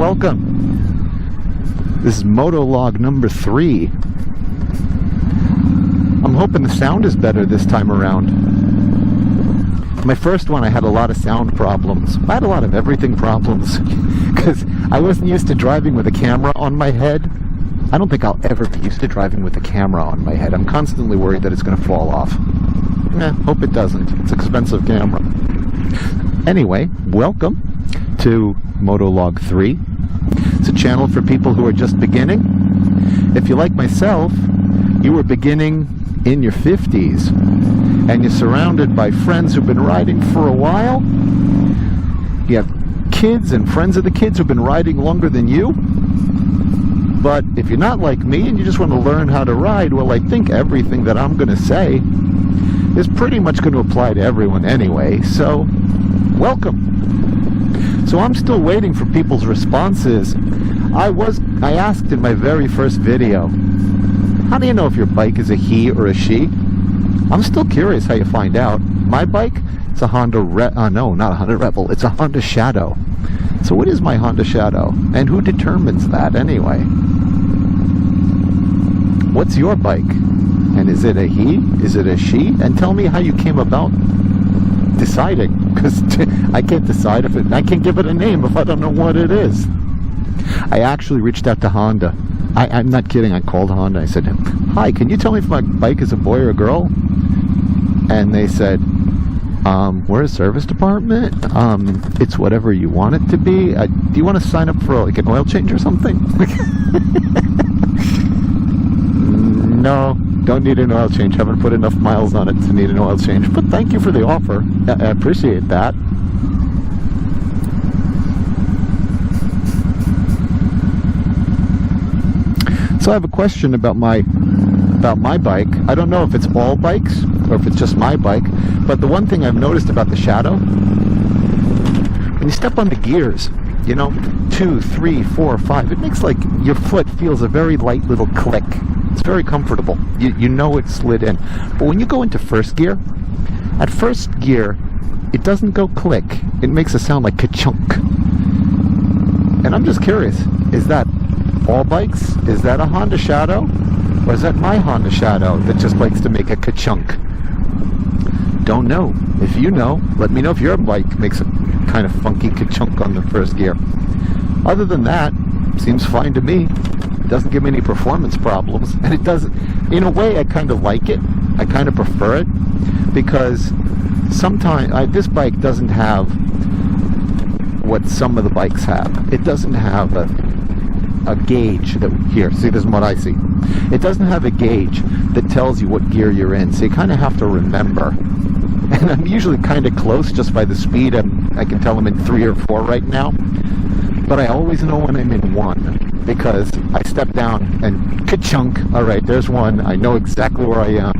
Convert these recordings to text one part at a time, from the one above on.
welcome. This is Motolog number 3. I'm hoping the sound is better this time around. My first one, I had a lot of sound problems. I had a lot of everything problems because I wasn't used to driving with a camera on my head. I don't think I'll ever be used to driving with a camera on my head. I'm constantly worried that it's going to fall off. Hope it doesn't. It's an expensive camera. Anyway, welcome to Motolog 3. It's a channel for people who are just beginning. If you like myself, you were beginning in your 50s and you're surrounded by friends who've been riding for a while. You have kids and friends of the kids who've been riding longer than you. But if you're not like me and you just want to learn how to ride, well, I think everything that I'm going to say is pretty much going to apply to everyone anyway, so welcome. So I'm still waiting for people's responses. I asked in my very first video, how do you know if your bike is a he or a she? I'm still curious how you find out. My bike, it's a Honda no, not a Honda Rebel, it's a Honda Shadow. So what is my Honda Shadow? And who determines that anyway? What's your bike? And is it a he? Is it a she? And tell me how you came about deciding, because I can't decide if it, I can't give it a name if I don't know what it is. I actually reached out to Honda. I'm not kidding, I called Honda. I said, hi, can you tell me if my bike is a boy or a girl? And they said, we're a service department. It's whatever you want it to be. Do you want to sign up for like an oil change or something? No, don't need an oil change. Haven't put enough miles on it to need an oil change. But thank you for the offer. I appreciate that. So I have a question about my bike. I don't know if it's all bikes or if it's just my bike, but the one thing I've noticed about the Shadow, when you step on the gears, you know, 2, 3, 4, 5, it makes like your foot feels a very light little click. It's very comfortable. You know it's slid in. But when you go into first gear, at first gear, it doesn't go click. It makes a sound like Kerchunk. And I'm just curious, is that all bikes? Is that a Honda Shadow? Or is that my Honda Shadow that just likes to make a Kerchunk? Don't know. If you know, let me know if your bike makes a kind of funky Kerchunk on the first gear. Other than that, seems fine to me. It doesn't give me any performance problems. And it doesn't, in a way, I kind of like it. I kind of prefer it. Because sometimes, this bike doesn't have what some of the bikes have. It doesn't have a gauge that, here, see, this is what I see. It doesn't have a gauge that tells you what gear you're in, so you kind of have to remember. And I'm usually kind of close just by the speed. I can tell I'm in 3 or 4 right now. But I always know when I'm in 1 because I step down and ka-chunk. All right, there's 1. I know exactly where I am.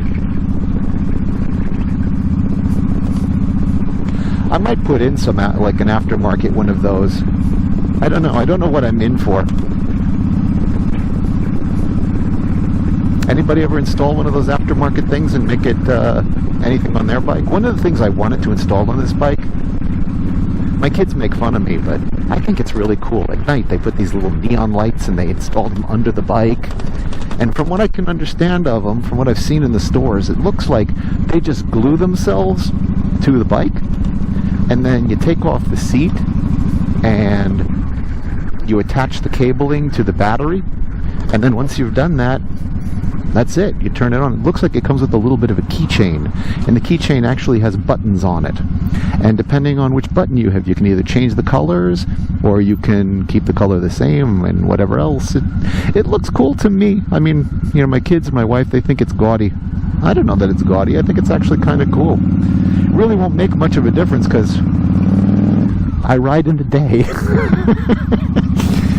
I might put in some, like an aftermarket one of those. I don't know. I don't know what I'm in for. Anybody ever install one of those aftermarket things and make it anything on their bike? One of the things I wanted to install on this bike, my kids make fun of me, but I think it's really cool. At night, they put these little neon lights and they install them under the bike. And from what I can understand of them, from what I've seen in the stores, it looks like they just glue themselves to the bike. And then you take off the seat and you attach the cabling to the battery. And then once you've done that, that's it. You turn it on. It looks like it comes with a little bit of a keychain. And the keychain actually has buttons on it. And depending on which button you have, you can either change the colors or you can keep the color the same and whatever else. It looks cool to me. I mean, you know, my kids and my wife, they think it's gaudy. I don't know that it's gaudy. I think it's actually kind of cool. It really won't make much of a difference because I ride in the day.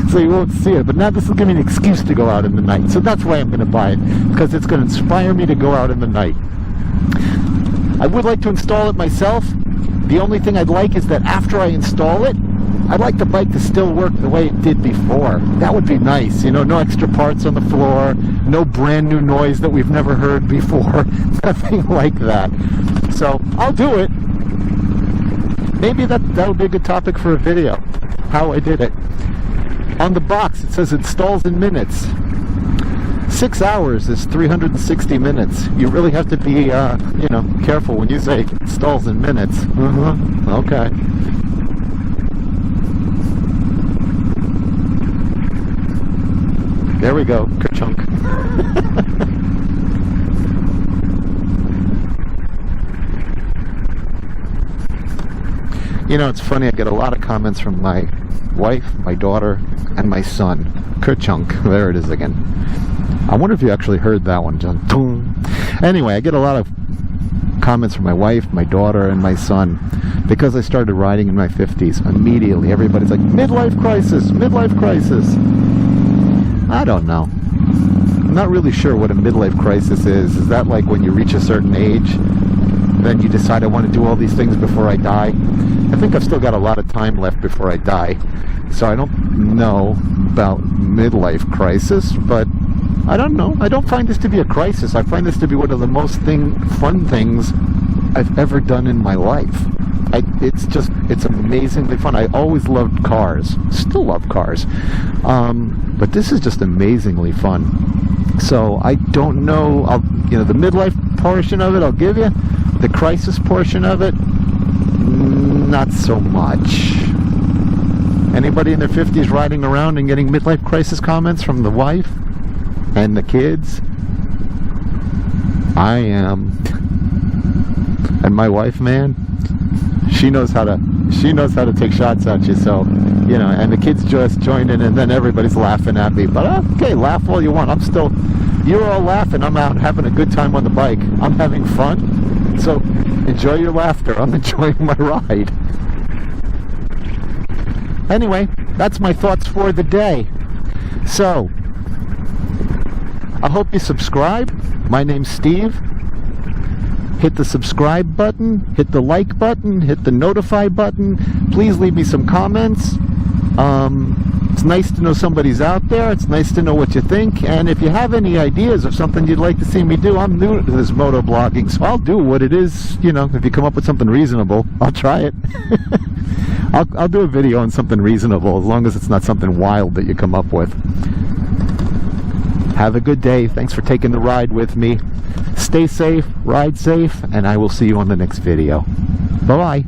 So you won't see it, but now this will give me an excuse to go out in the night. So that's why I'm going to buy it, because it's going to inspire me to go out in the night. I would like to install it myself. The only thing I'd like is that after I install it, I'd like the bike to still work the way it did before. That would be nice, you know, no extra parts on the floor, no brand new noise that we've never heard before, nothing like that. So I'll do it. Maybe that would be a good topic for a video, how I did it. On the box, it says it stalls in minutes. 6 hours is 360 minutes. You really have to be, careful when you say it stalls in minutes. Okay. There we go, Kerchunk. It's funny, I get a lot of comments from my wife, my daughter, and my son. Kerchunk, there it is again. I wonder if you actually heard that one, John. Anyway, I get a lot of comments from my wife, my daughter, and my son because I started riding in my 50s. Immediately, everybody's like, midlife crisis, midlife crisis. I don't know. I'm not really sure what a midlife crisis is. Is that like when you reach a certain age, then you decide I want to do all these things before I die? I think I've still got a lot of time left before I die. So I don't know about midlife crisis, but I don't know. I don't find this to be a crisis. I find this to be one of the most fun things I've ever done in my life. It's amazingly fun. I always loved cars. Still love cars. But this is just amazingly fun. So I don't know, the midlife portion of it I'll give you. The crisis portion of it, not so much. Anybody in their 50s riding around and getting midlife crisis comments from the wife and the kids? I am. And my wife, man, she knows how to take shots at you. So, and the kids just join in, and then everybody's laughing at me. But okay, laugh all you want. You're all laughing. I'm out having a good time on the bike. I'm having fun. So enjoy your laughter. I'm enjoying my ride. Anyway, that's my thoughts for the day. So, I hope you subscribe. My name's Steve. Hit the subscribe button, hit the like button, hit the notify button. Please leave me some comments. It's nice to know somebody's out there. It's nice to know what you think. And if you have any ideas of something you'd like to see me do, I'm new to this moto blogging, so I'll do what it is. If you come up with something reasonable, I'll try it. I'll do a video on something reasonable, as long as it's not something wild that you come up with. Have a good day. Thanks for taking the ride with me. Stay safe, ride safe, and I will see you on the next video. Bye-bye.